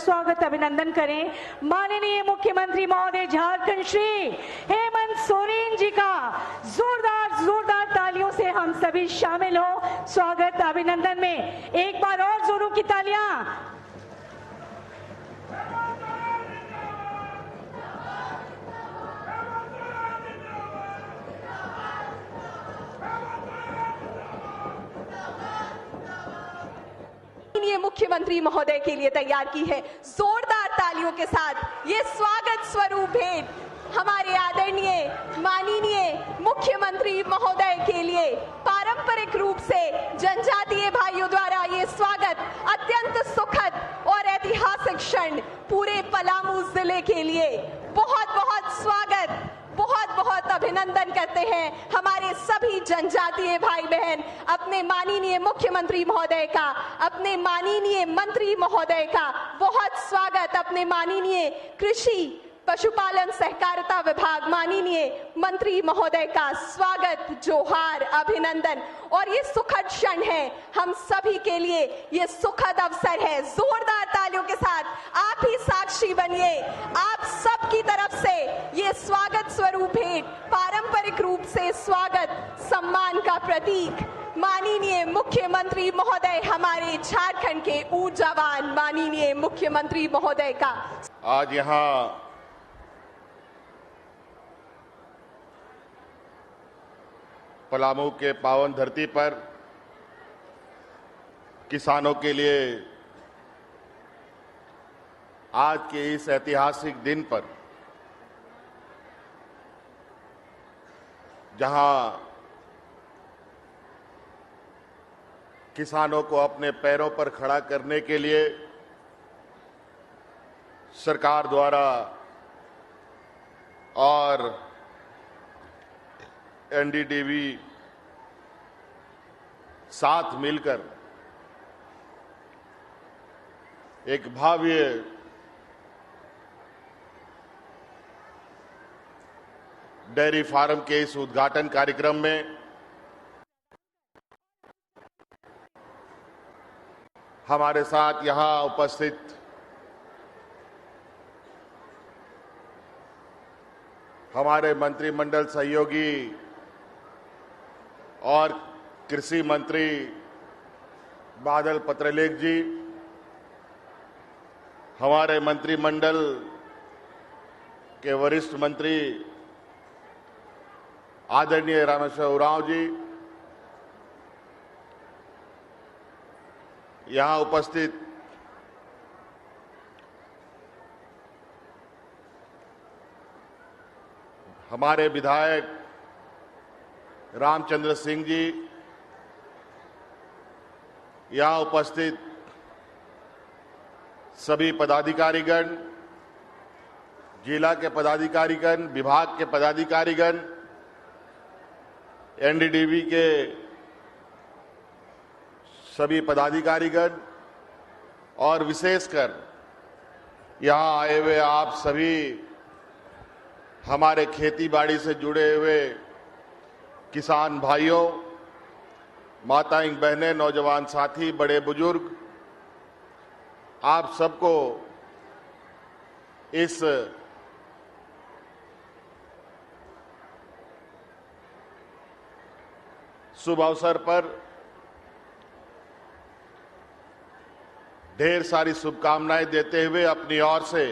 स्वागत अभिनंदन करें माननीय मुख्यमंत्री महोदय झारखंड श्री हेमंत सोरेन जी का। जोरदार तालियों से हम सभी शामिल हो स्वागत अभिनंदन में। एक बार और जोरों की तालियां। मुख्यमंत्री महोदय के लिए तैयार की है। जोरदार तालियों के साथ ये स्वागत स्वरूप भेंट हमारे आदरणीय माननीय मुख्यमंत्री महोदय के लिए पारंपरिक रूप से जनजातीय भाइयों द्वारा ये स्वागत अत्यंत सुखद और ऐतिहासिक क्षण पूरे पलामू जिले के लिए बहुत बहुत स्वागत, बहुत बहुत अभिनंदन करते हैं हमारे सभी जनजातीय भाई बहन। अपने माननीय मुख्यमंत्री महोदय का, अपने माननीय मंत्री महोदय का बहुत स्वागत। अपने माननीय कृषि पशुपालन सहकारिता विभाग माननीय मंत्री महोदय का स्वागत, जोहार, अभिनंदन। और ये सुखद क्षण है हम सभी के लिए, ये सुखद अवसर है। जोरदार तालियों के साथ आप ही साक्षी बनिए। आप सब की तरफ से ये स्वागत स्वरूप भेंट पारंपरिक रूप से स्वागत सम्मान का प्रतीक माननीय मुख्यमंत्री महोदय, हमारे झारखंड के ऊर्जावान माननीय मुख्यमंत्री महोदय का। आज यहाँ पलामू के पावन धरती पर किसानों के लिए आज के इस ऐतिहासिक दिन पर जहां किसानों को अपने पैरों पर खड़ा करने के लिए सरकार द्वारा और एनडीडीबी साथ मिलकर एक भव्य डेयरी फार्म के इस उद्घाटन कार्यक्रम में हमारे साथ यहां उपस्थित हमारे मंत्रिमंडल सहयोगी और कृषि मंत्री बादल पत्रलेख जी, हमारे मंत्रिमंडल के वरिष्ठ मंत्री आदरणीय रामेश्वर उरांव जी, यहां उपस्थित हमारे विधायक रामचंद्र सिंह जी, यहां उपस्थित सभी पदाधिकारीगण, जिला के पदाधिकारीगण, विभाग के पदाधिकारीगण, एनडीडीबी के सभी पदाधिकारीगण और विशेषकर यहां आए हुए आप सभी हमारे खेती बाड़ी से जुड़े हुए किसान भाइयों, माताएं, बहनें, नौजवान साथी, बड़े बुजुर्ग, आप सबको इस शुभ अवसर पर ढेर सारी शुभकामनाएं देते हुए अपनी ओर से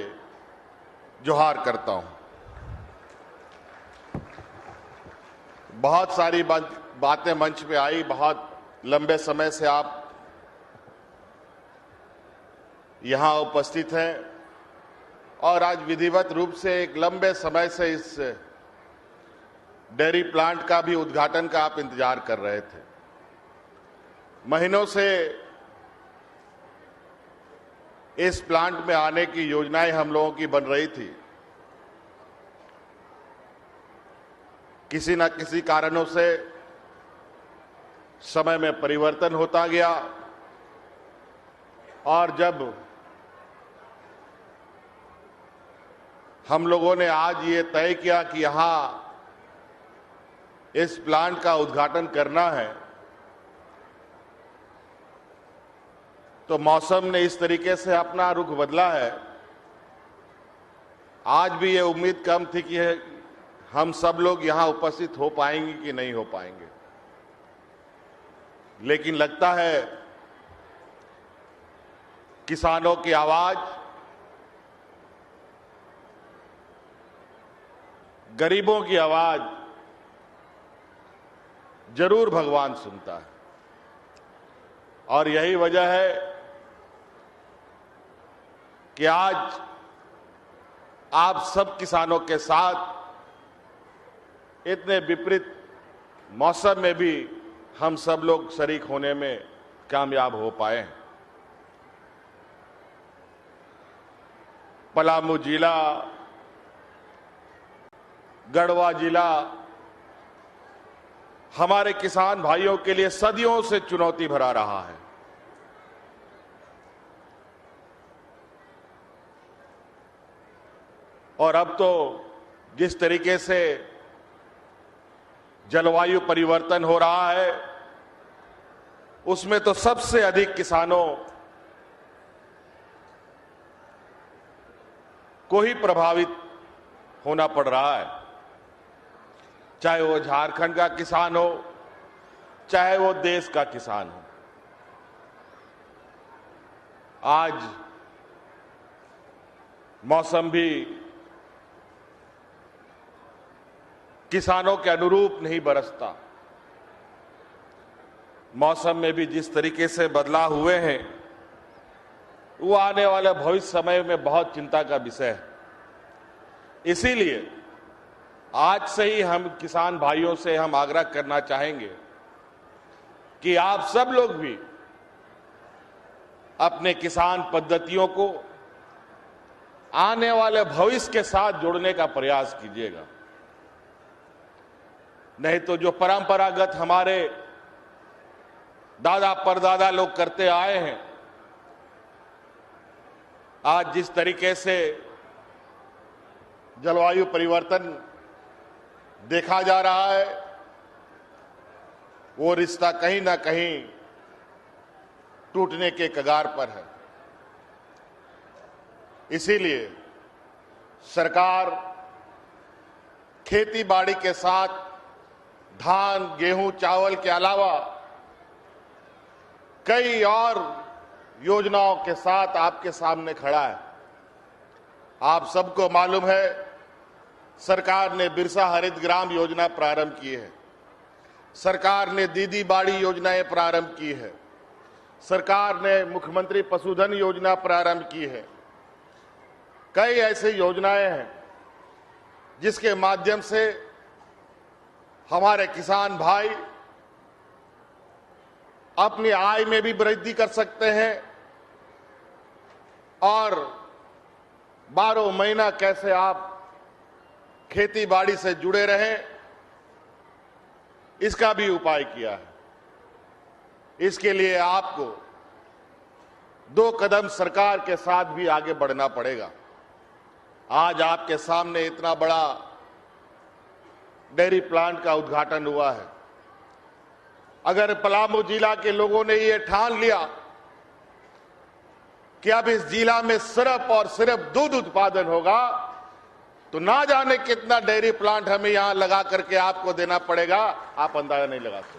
जोहार करता हूं। बहुत सारी बातें मंच पे आई, बहुत लंबे समय से आप यहां उपस्थित हैं और आज विधिवत रूप से एक लंबे समय से इस डेयरी प्लांट का भी उद्घाटन का आप इंतजार कर रहे थे। महीनों से इस प्लांट में आने की योजनाएं हम लोगों की बन रही थी। किसी न किसी कारणों से समय में परिवर्तन होता गया और जब हम लोगों ने आज ये तय किया कि यहां इस प्लांट का उद्घाटन करना है, तो मौसम ने इस तरीके से अपना रुख बदला है। आज भी ये उम्मीद कम थी कि हम सब लोग यहां उपस्थित हो पाएंगे कि नहीं हो पाएंगे, लेकिन लगता है किसानों की आवाज, गरीबों की आवाज जरूर भगवान सुनता है। और यही वजह है कि आज आप सब किसानों के साथ इतने विपरीत मौसम में भी हम सब लोग शरीक होने में कामयाब हो पाए हैं। पलामू जिला, गढ़वा जिला हमारे किसान भाइयों के लिए सदियों से चुनौती भरा रहा है। और अब तो जिस तरीके से जलवायु परिवर्तन हो रहा है, उसमें तो सबसे अधिक किसानों को ही प्रभावित होना पड़ रहा है, चाहे वो झारखंड का किसान हो, चाहे वो देश का किसान हो। आज मौसम भी किसानों के अनुरूप नहीं बरसता। मौसम में भी जिस तरीके से बदलाव हुए हैं, वो आने वाले भविष्य समय में बहुत चिंता का विषय है। इसीलिए आज से ही हम किसान भाइयों से हम आग्रह करना चाहेंगे कि आप सब लोग भी अपने किसान पद्धतियों को आने वाले भविष्य के साथ जोड़ने का प्रयास कीजिएगा। नहीं तो जो परंपरागत हमारे दादा परदादा लोग करते आए हैं, आज जिस तरीके से जलवायु परिवर्तन देखा जा रहा है, वो रिश्ता कहीं ना कहीं टूटने के कगार पर है। इसीलिए सरकार खेती बाड़ी के साथ धान, गेहूं, चावल के अलावा कई और योजनाओं के साथ आपके सामने खड़ा है। आप सबको मालूम है, सरकार ने बिरसा हरित ग्राम योजना प्रारंभ की है, सरकार ने दीदी बाड़ी योजनाएं प्रारंभ की है, सरकार ने मुख्यमंत्री पशुधन योजना प्रारंभ की है। कई ऐसी योजनाएं हैं जिसके माध्यम से हमारे किसान भाई अपनी आय में भी वृद्धि कर सकते हैं और 12 महीना कैसे आप खेती बाड़ी से जुड़े रहें, इसका भी उपाय किया है। इसके लिए आपको 2 कदम सरकार के साथ भी आगे बढ़ना पड़ेगा। आज आपके सामने इतना बड़ा डेयरी प्लांट का उद्घाटन हुआ है। अगर पलामू जिला के लोगों ने ये ठान लिया कि अब इस जिला में सिर्फ और सिर्फ दूध उत्पादन होगा, तो ना जाने कितना डेयरी प्लांट हमें यहां लगा करके आपको देना पड़ेगा, आप अंदाजा नहीं लगा सकते।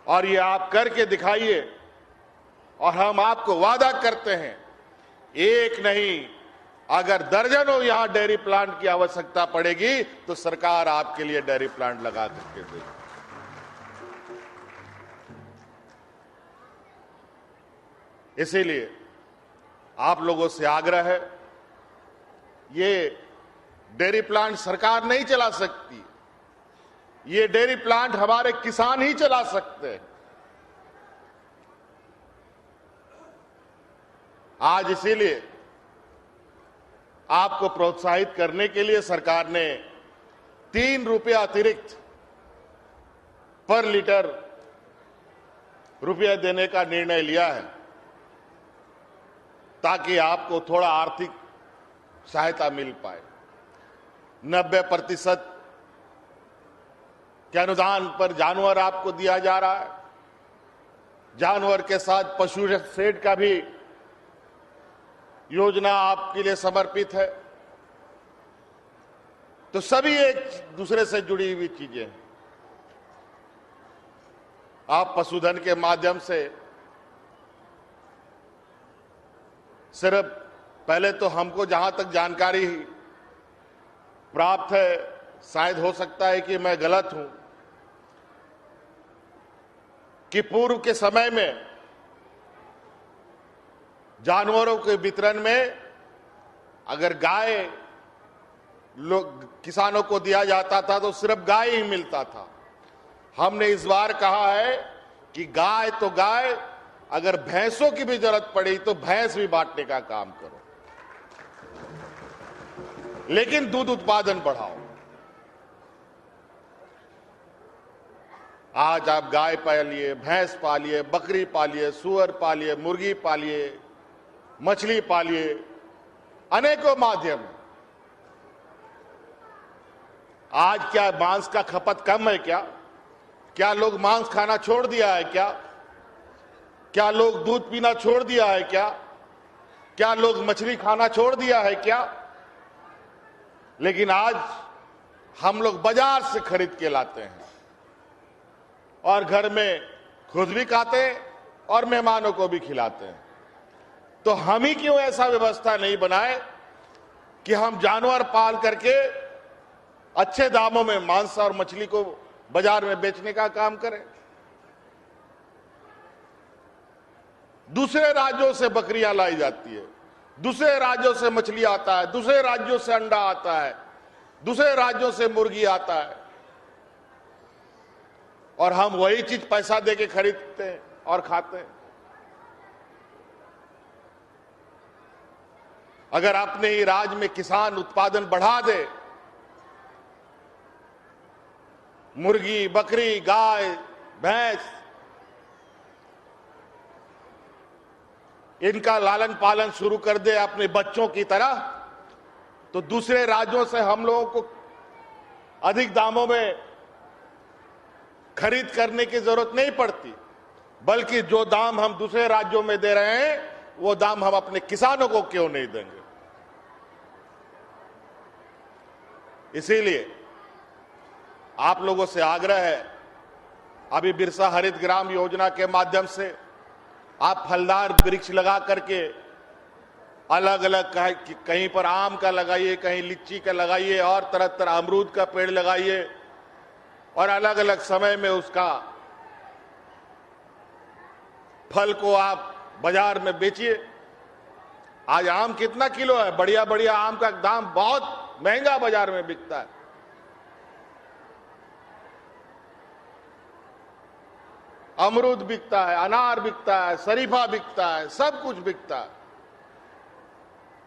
और ये आप करके दिखाइए, और हम आपको वादा करते हैं, एक नहीं अगर दर्जनों यहां डेयरी प्लांट की आवश्यकता पड़ेगी तो सरकार आपके लिए डेयरी प्लांट लगा करके देगी। इसीलिए आप लोगों से आग्रह है, ये डेयरी प्लांट सरकार नहीं चला सकती, ये डेयरी प्लांट हमारे किसान ही चला सकते हैं। आज इसीलिए आपको प्रोत्साहित करने के लिए सरकार ने 3 रुपये अतिरिक्त पर लीटर रुपया देने का निर्णय लिया है, ताकि आपको थोड़ा आर्थिक सहायता मिल पाए। 90% के अनुदान पर जानवर आपको दिया जा रहा है। जानवर के साथ पशु शेड का भी योजना आपके लिए समर्पित है। तो सभी एक दूसरे से जुड़ी हुई चीजें हैं। आप पशुधन के माध्यम से सिर्फ पहले तो हमको जहां तक जानकारी प्राप्त है, शायद हो सकता है कि मैं गलत हूं, कि पूर्व के समय में जानवरों के वितरण में अगर गाय लोग किसानों को दिया जाता था तो सिर्फ गाय ही मिलता था। हमने इस बार कहा है कि गाय तो गाय, अगर भैंसों की भी जरूरत पड़ी तो भैंस भी बांटने का काम करो, लेकिन दूध उत्पादन बढ़ाओ। आज आप गाय पालिए, भैंस पालिए, बकरी पालिए, सुअर पालिए, मुर्गी पालिए, मछली पालिए, अनेकों माध्यम। आज क्या मांस का खपत कम है क्या? क्या लोग मांस खाना छोड़ दिया है क्या? क्या लोग दूध पीना छोड़ दिया है क्या? क्या लोग मछली खाना छोड़ दिया है क्या? लेकिन आज हम लोग बाजार से खरीद के लाते हैं और घर में खुद भी खाते हैं और मेहमानों को भी खिलाते हैं। तो हम ही क्यों ऐसा व्यवस्था नहीं बनाए कि हम जानवर पाल करके अच्छे दामों में मांस और मछली को बाजार में बेचने का काम करें। दूसरे राज्यों से बकरियां लाई जाती है, दूसरे राज्यों से मछली आता है, दूसरे राज्यों से अंडा आता है, दूसरे राज्यों से मुर्गी आता है, और हम वही चीज पैसा देके खरीदते हैं और खाते हैं। अगर अपने ही राज्य में किसान उत्पादन बढ़ा दे, मुर्गी, बकरी, गाय, भैंस, इनका लालन पालन शुरू कर दे अपने बच्चों की तरह, तो दूसरे राज्यों से हम लोगों को अधिक दामों में खरीद करने की जरूरत नहीं पड़ती, बल्कि जो दाम हम दूसरे राज्यों में दे रहे हैं वो दाम हम अपने किसानों को क्यों नहीं देंगे। इसीलिए आप लोगों से आग्रह है, अभी बिरसा हरित ग्राम योजना के माध्यम से आप फलदार वृक्ष लगा करके अलग अलग, कहीं पर आम का लगाइए, कहीं लीची का लगाइए, और तरह तरह अमरूद का पेड़ लगाइए, और अलग अलग समय में उसका फल को आप बाजार में बेचिए। आज आम कितना किलो है? बढ़िया बढ़िया आम का दाम बहुत महंगा बाजार में बिकता है। अमरूद बिकता है, अनार बिकता है, शरीफा बिकता है, सब कुछ बिकता है,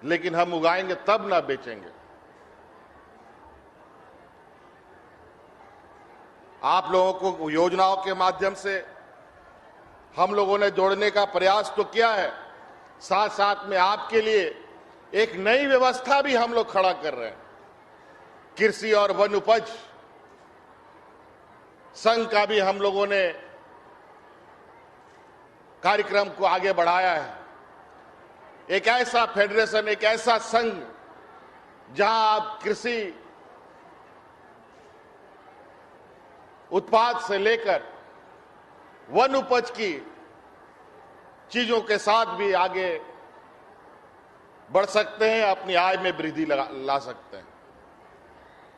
लेकिन हम उगाएंगे तब ना बेचेंगे। आप लोगों को योजनाओं के माध्यम से हम लोगों ने जोड़ने का प्रयास तो किया है, साथ साथ में आपके लिए एक नई व्यवस्था भी हम लोग खड़ा कर रहे हैं। कृषि और वन उपज संघ का भी हम लोगों ने कार्यक्रम को आगे बढ़ाया है। एक ऐसा फेडरेशन, एक ऐसा संघ जहां आप कृषि उत्पाद से लेकर वन उपज की चीजों के साथ भी आगे बढ़ सकते हैं, अपनी आय में वृद्धि ला सकते हैं।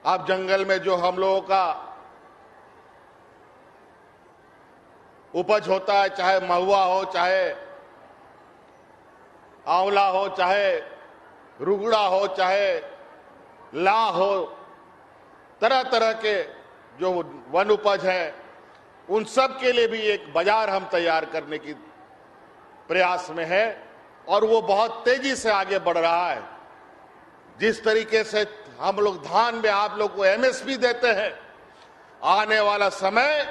आप जंगल में जो हम लोगों का उपज होता है, चाहे महुआ हो, चाहे आंवला हो, चाहे रुगड़ा हो, चाहे ला हो, तरह तरह के जो वन उपज है, उन सब के लिए भी एक बाजार हम तैयार करने की प्रयास में है, और वो बहुत तेजी से आगे बढ़ रहा है। जिस तरीके से हम लोग धान में आप लोग को एमएसपी देते हैं, आने वाला समय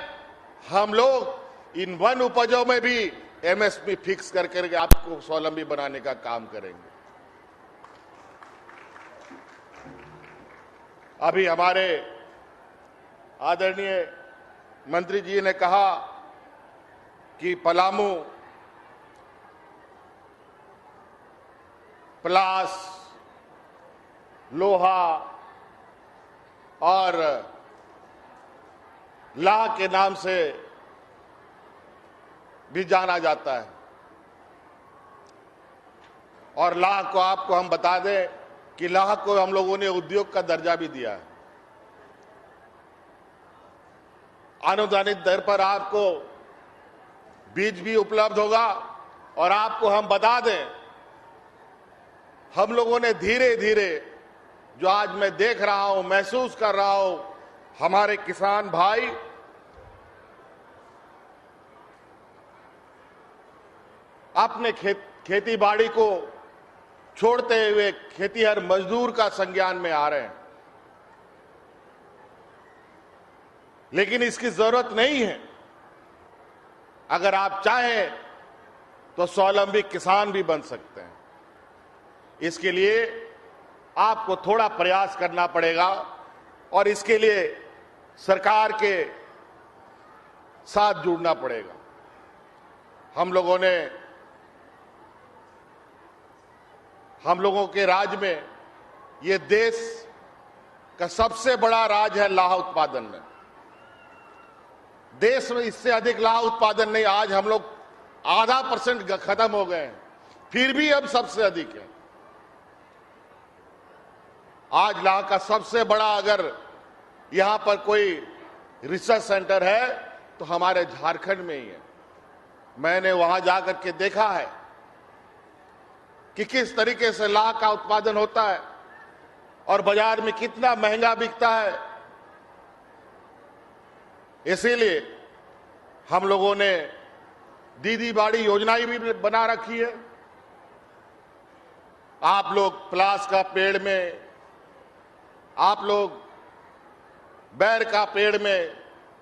हम लोग इन वन उपजों में भी एमएसपी फिक्स करके आपको स्वावलंबी बनाने का काम करेंगे। अभी हमारे आदरणीय मंत्री जी ने कहा कि पलामू, पलास, लोहा और लाह के नाम से भी जाना जाता है। और लाह को आपको हम बता दें कि लाह को हम लोगों ने उद्योग का दर्जा भी दिया है। अनुदानित दर पर आपको बीज भी उपलब्ध होगा। और आपको हम बता दें, हम लोगों ने धीरे धीरे, जो आज मैं देख रहा हूं, महसूस कर रहा हूं, हमारे किसान भाई अपने खेती बाड़ी को छोड़ते हुए खेतीहर मजदूर का संज्ञान में आ रहे हैं। लेकिन इसकी जरूरत नहीं है। अगर आप चाहें तो स्वावलंबी किसान भी बन सकते हैं। इसके लिए आपको थोड़ा प्रयास करना पड़ेगा और इसके लिए सरकार के साथ जुड़ना पड़ेगा। हम लोगों के राज्य में, ये देश का सबसे बड़ा राज्य है लाह उत्पादन में। देश में इससे अधिक लाह उत्पादन नहीं। आज हम लोग 0.5% खत्म हो गए हैं, फिर भी अब सबसे अधिक है। आज लाह का सबसे बड़ा अगर यहां पर कोई रिसर्च सेंटर है तो हमारे झारखंड में ही है। मैंने वहां जाकर के देखा है कि किस तरीके से लाह का उत्पादन होता है और बाजार में कितना महंगा बिकता है। इसीलिए हम लोगों ने दीदी बाड़ी योजनाएं भी बना रखी है। आप लोग पलास का पेड़ में, आप लोग बैर का पेड़ में,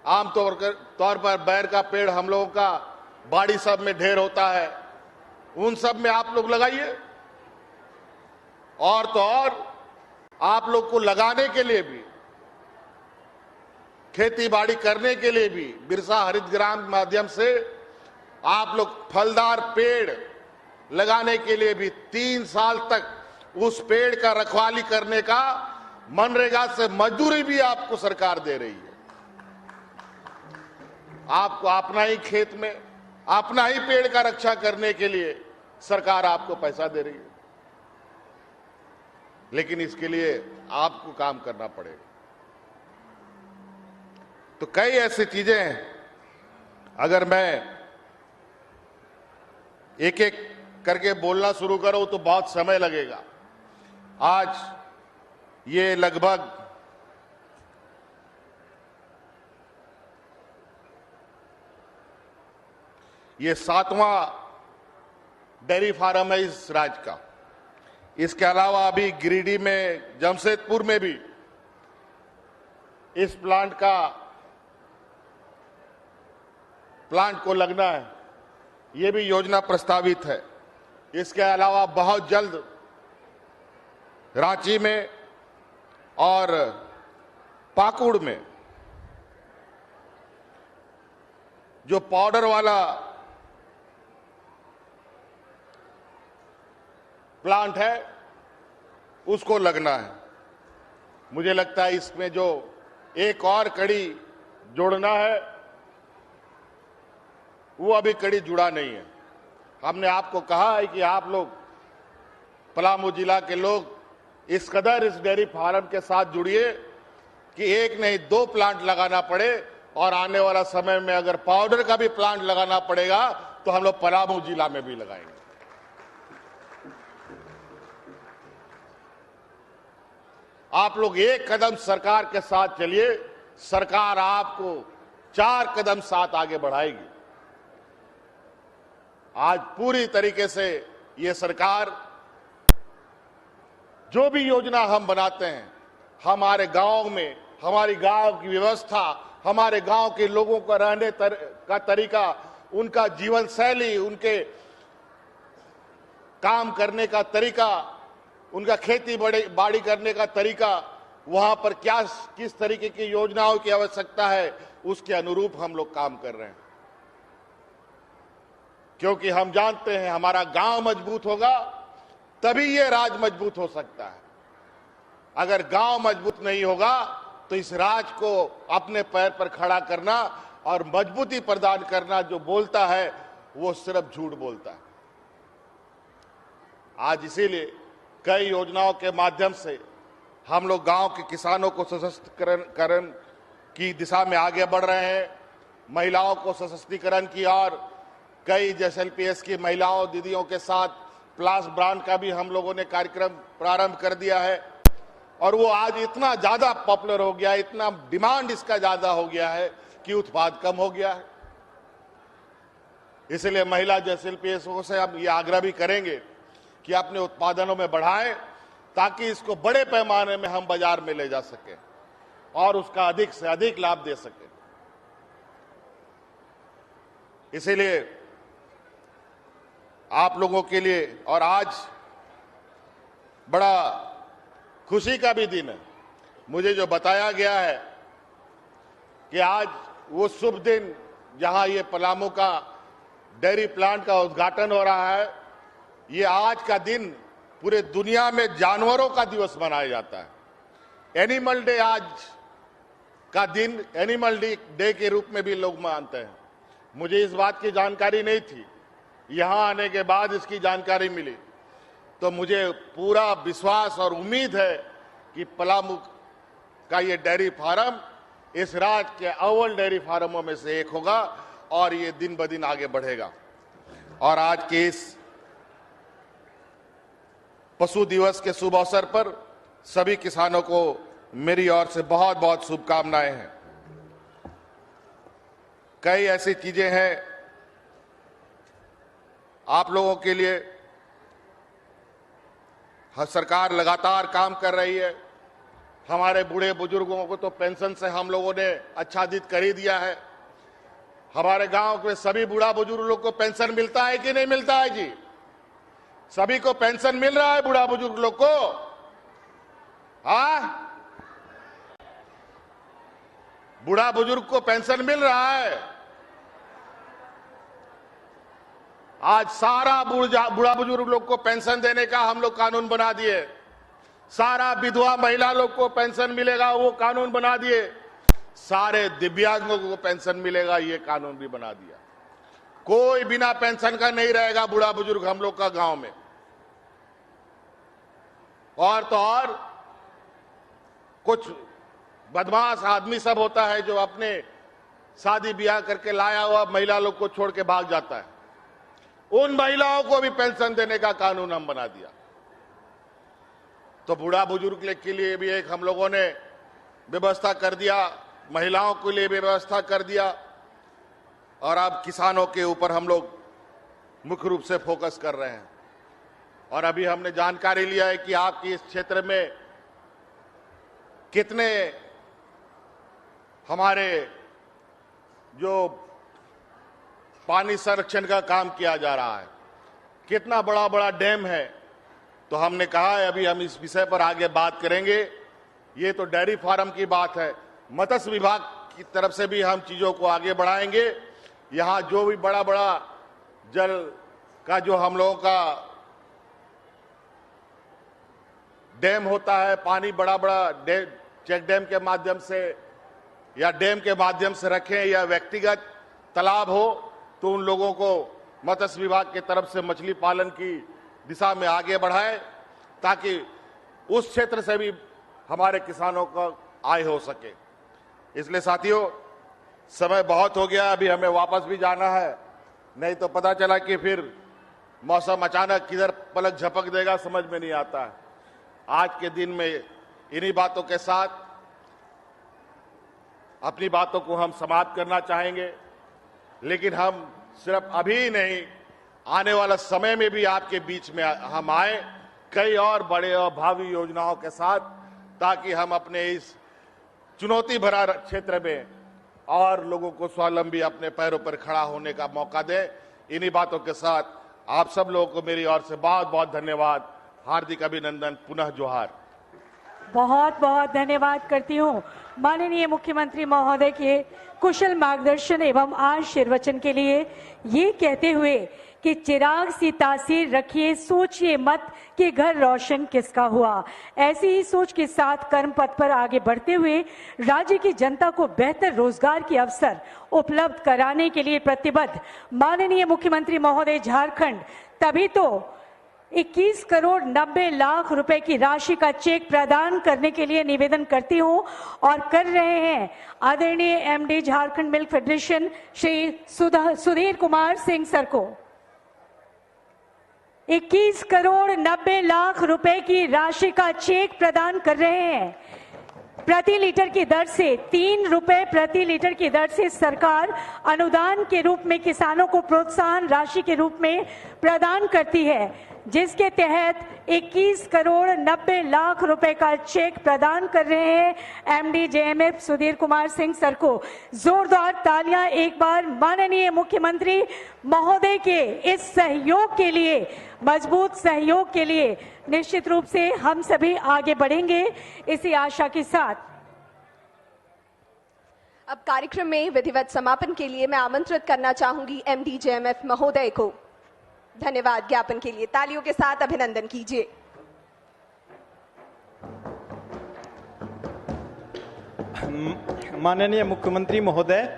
आमतौर पर बैर का पेड़ हम लोगों का बाड़ी सब में ढेर होता है, उन सब में आप लोग लगाइए। और तो और आप लोग को लगाने के लिए भी, खेती बाड़ी करने के लिए भी बिरसा हरित ग्राम के माध्यम से आप लोग फलदार पेड़ लगाने के लिए भी 3 साल तक उस पेड़ का रखवाली करने का मनरेगा से मजदूरी भी आपको सरकार दे रही है। आपको अपना ही खेत में अपना ही पेड़ का रक्षा करने के लिए सरकार आपको पैसा दे रही है। लेकिन इसके लिए आपको काम करना पड़ेगा। तो कई ऐसी चीजें हैं, अगर मैं एक एक करके बोलना शुरू करूं तो बहुत समय लगेगा। आज ये लगभग ये 7वां डेयरी फार्म है इस राज्य का। इसके अलावा अभी गिरिडीह में, जमशेदपुर में भी इस प्लांट को लगना है। ये भी योजना प्रस्तावित है। इसके अलावा बहुत जल्द रांची में और पाकुड़ में जो पाउडर वाला प्लांट है उसको लगना है। मुझे लगता है इसमें जो एक और कड़ी जोड़ना है वो अभी कड़ी जुड़ा नहीं है। हमने आपको कहा है कि आप लोग, पलामू जिला के लोग, इस कदर इस डेयरी फार्म के साथ जुड़िए कि एक नहीं 2 प्लांट लगाना पड़े। और आने वाला समय में अगर पाउडर का भी प्लांट लगाना पड़ेगा तो हम लोग पलामू जिला में भी लगाएंगे। आप लोग एक कदम सरकार के साथ चलिए, सरकार आपको 4 कदम साथ आगे बढ़ाएगी। आज पूरी तरीके से ये सरकार, जो भी योजना हम बनाते हैं, हमारे गांव में, हमारी गांव की व्यवस्था, हमारे गांव के लोगों का रहने का तरीका, उनका जीवन शैली, उनके काम करने का तरीका, उनका खेती बाड़ी करने का तरीका, वहां पर किस तरीके की योजनाओं की आवश्यकता है, उसके अनुरूप हम लोग काम कर रहे हैं। क्योंकि हम जानते हैं हमारा गांव मजबूत होगा तभी ये राज मजबूत हो सकता है। अगर गांव मजबूत नहीं होगा तो इस राज को अपने पैर पर खड़ा करना और मजबूती प्रदान करना जो बोलता है वो सिर्फ झूठ बोलता है। आज इसीलिए कई योजनाओं के माध्यम से हम लोग गांव के किसानों को सशक्तिकरण की दिशा में आगे बढ़ रहे हैं। महिलाओं को सशक्तिकरण की और कई JSLPS की महिलाओं दीदियों के साथ प्लास ब्रांड का भी हम लोगों ने कार्यक्रम प्रारंभ कर दिया है और वो आज इतना ज्यादा पॉपुलर हो गया है, इतना डिमांड इसका ज्यादा हो गया है कि उत्पाद कम हो गया है। इसलिए महिला JSLPS से हम ये आग्रह भी करेंगे कि अपने उत्पादनों में बढ़ाएं ताकि इसको बड़े पैमाने में हम बाजार में ले जा सकें और उसका अधिक से अधिक लाभ दे सकें। इसीलिए आप लोगों के लिए और आज बड़ा खुशी का भी दिन है। मुझे जो बताया गया है कि आज वो शुभ दिन जहां ये पलामू का डेयरी प्लांट का उद्घाटन हो रहा है, ये आज का दिन पूरे दुनिया में जानवरों का दिवस मनाया जाता है। एनिमल डे आज का दिन एनिमल डे के रूप में भी लोग मानते हैं। मुझे इस बात की जानकारी नहीं थी, यहां आने के बाद इसकी जानकारी मिली तो मुझे पूरा विश्वास और उम्मीद है कि पलामू का ये डेयरी फार्म इस राज्य के अव्वल डेयरी फार्मों में से एक होगा और ये दिन ब दिन आगे बढ़ेगा। और आज के इस पशु दिवस के शुभ अवसर पर सभी किसानों को मेरी ओर से बहुत बहुत शुभकामनाएं हैं। कई ऐसी चीजें हैं आप लोगों के लिए सरकार लगातार काम कर रही है। हमारे बूढ़े बुजुर्गों को तो पेंशन से हम लोगों ने आच्छादित कर ही दिया है। हमारे गांव के सभी बूढ़ा बुजुर्ग लोग को पेंशन मिलता है कि नहीं मिलता है जी? सभी को पेंशन मिल रहा है बूढ़ा बुजुर्ग लोग को? बूढ़ा बुजुर्ग को पेंशन मिल रहा है। आज सारा बूढ़ा बुजुर्ग लोग को पेंशन देने का हम लोग कानून बना दिए। सारा विधवा महिला लोग को पेंशन मिलेगा वो कानून बना दिए। सारे दिव्यांगों को पेंशन मिलेगा ये कानून भी बना दिया। कोई बिना पेंशन का नहीं रहेगा बूढ़ा बुजुर्ग हम लोग का गांव में। और तो और कुछ बदमाश आदमी सब होता है जो अपने शादी ब्याह करके लाया हुआ महिला लोग को छोड़ के भाग जाता है। उन महिलाओं को भी पेंशन देने का कानून हम बना दिया। तो बूढ़ा बुजुर्ग के लिए भी एक हम लोगों ने व्यवस्था कर दिया, महिलाओं के लिए भी व्यवस्था कर दिया और अब किसानों के ऊपर हम लोग मुख्य रूप से फोकस कर रहे हैं। और अभी हमने जानकारी लिया है कि आपके इस क्षेत्र में कितने हमारे जो पानी संरक्षण का काम किया जा रहा है, कितना बड़ा बड़ा डैम है। तो हमने कहा है अभी हम इस विषय पर आगे बात करेंगे। ये तो डेयरी फार्म की बात है, मत्स्य विभाग की तरफ से भी हम चीजों को आगे बढ़ाएंगे। यहां जो भी बड़ा बड़ा जल का जो हम लोगों का डैम होता है, पानी बड़ा बड़ा चेक डैम के माध्यम से या डैम के माध्यम से रखें या व्यक्तिगत तालाब हो, तो उन लोगों को मत्स्य विभाग की तरफ से मछली पालन की दिशा में आगे बढ़ाए ताकि उस क्षेत्र से भी हमारे किसानों का आय हो सके। इसलिए साथियों, समय बहुत हो गया, अभी हमें वापस भी जाना है, नहीं तो पता चला कि फिर मौसम अचानक किधर पलक झपक देगा समझ में नहीं आता है। आज के दिन में इन्हीं बातों के साथ अपनी बातों को हम समाप्त करना चाहेंगे। लेकिन हम सिर्फ अभी नहीं, आने वाला समय में भी आपके बीच में हम आए कई और बड़े और भावी योजनाओं के साथ, ताकि हम अपने इस चुनौती भरा क्षेत्र में और लोगों को स्वावलंबी अपने पैरों पर खड़ा होने का मौका दें। इन्हीं बातों के साथ आप सब लोगों को मेरी ओर से बहुत बहुत धन्यवाद, हार्दिक अभिनंदन, पुनः जोहार। बहुत बहुत धन्यवाद करती हूँ माननीय मुख्यमंत्री महोदय के कुशल मार्गदर्शन एवं आशीर्वचन के लिए। ये कहते हुए कि चिराग सी तासीर रखिए, सोचिए मत कि घर रोशन किसका हुआ। ऐसी ही सोच के साथ कर्म पथ पर आगे बढ़ते हुए राज्य की जनता को बेहतर रोजगार के अवसर उपलब्ध कराने के लिए प्रतिबद्ध माननीय मुख्यमंत्री महोदय झारखंड तभी तो 21 करोड़ 90 लाख रुपए की राशि का चेक प्रदान करने के लिए निवेदन करती हूं और कर रहे हैं आदरणीय MD Jharkhand milk federation Shri Sudhir Kumar Singh sir को। 21 करोड़ 90 लाख रुपए की राशि का चेक प्रदान कर रहे हैं। प्रति लीटर की दर से 3 रुपए प्रति लीटर की दर से सरकार अनुदान के रूप में किसानों को प्रोत्साहन राशि के रूप में प्रदान करती है, जिसके तहत 21 करोड़ 90 लाख रुपए का चेक प्रदान कर रहे हैं एमडी जेएमएफ सुधीर कुमार सिंह सर को। जोरदार तालियां एक बार माननीय मुख्यमंत्री महोदय के इस सहयोग के लिए, मजबूत सहयोग के लिए। निश्चित रूप से हम सभी आगे बढ़ेंगे इसी आशा के साथ। अब कार्यक्रम में विधिवत समापन के लिए मैं आमंत्रित करना चाहूंगी एमडी जेएमएफ महोदय को। धन्यवाद ज्ञापन के लिए तालियों के साथ अभिनंदन कीजिए। माननीय मुख्यमंत्री महोदय,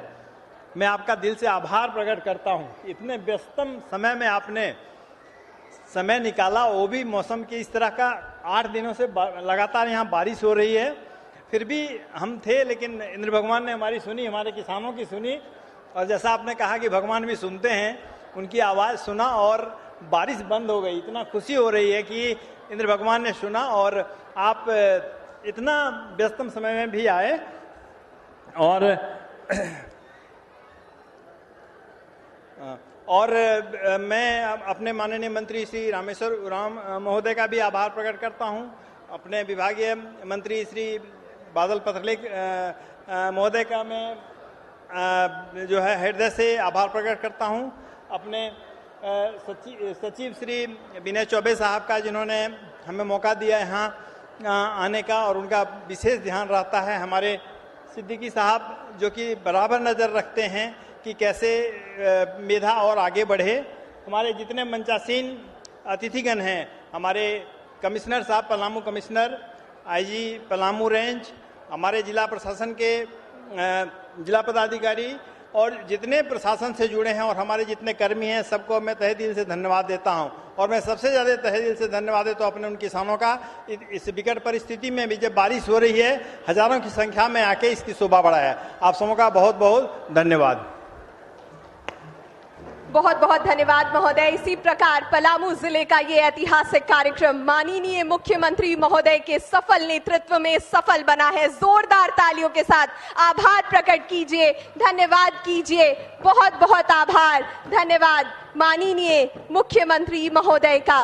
मैं आपका दिल से आभार प्रकट करता हूं। इतने व्यस्तम समय में आपने समय निकाला, वो भी मौसम की इस तरह का 8 दिनों से लगातार यहाँ बारिश हो रही है, फिर भी हम थे, लेकिन इंद्र भगवान ने हमारी सुनी, हमारे किसानों की सुनी। और जैसा आपने कहा कि भगवान भी सुनते हैं, उनकी आवाज़ सुना और बारिश बंद हो गई। इतना खुशी हो रही है कि इंद्र भगवान ने सुना और आप इतना व्यस्तम समय में भी आए। और मैं अपने माननीय मंत्री श्री रामेश्वर उरांव महोदय का भी आभार प्रकट करता हूं, अपने विभागीय मंत्री श्री बादल पत्रलेख महोदय का मैं जो है हृदय से आभार प्रकट करता हूं, अपने सचिव श्री विनय चौबे साहब का, जिन्होंने हमें मौका दिया यहाँ आने का और उनका विशेष ध्यान रहता है, हमारे सिद्दीकी साहब जो कि बराबर नज़र रखते हैं कि कैसे मेधा और आगे बढ़े, हमारे जितने मंचासीन अतिथिगण हैं, हमारे कमिश्नर साहब, Palamu commissioner, IG Palamu range, हमारे जिला प्रशासन के जिला पदाधिकारी और जितने प्रशासन से जुड़े हैं और हमारे जितने कर्मी हैं, सबको मैं तहे दिल से धन्यवाद देता हूं। और मैं सबसे ज़्यादा तहे दिल से धन्यवाद देता हूं अपने उन किसानों का, इस विकट परिस्थिति में भी जब बारिश हो रही है, हजारों की संख्या में आके इसकी शोभा बढ़ाया। आप सबों का बहुत बहुत धन्यवाद। बहुत बहुत धन्यवाद महोदय। इसी प्रकार पलामू जिले का ये ऐतिहासिक कार्यक्रम माननीय मुख्यमंत्री महोदय के सफल नेतृत्व में सफल बना है। जोरदार तालियों के साथ आभार प्रकट कीजिए, धन्यवाद कीजिए। बहुत बहुत आभार, धन्यवाद माननीय मुख्यमंत्री महोदय का।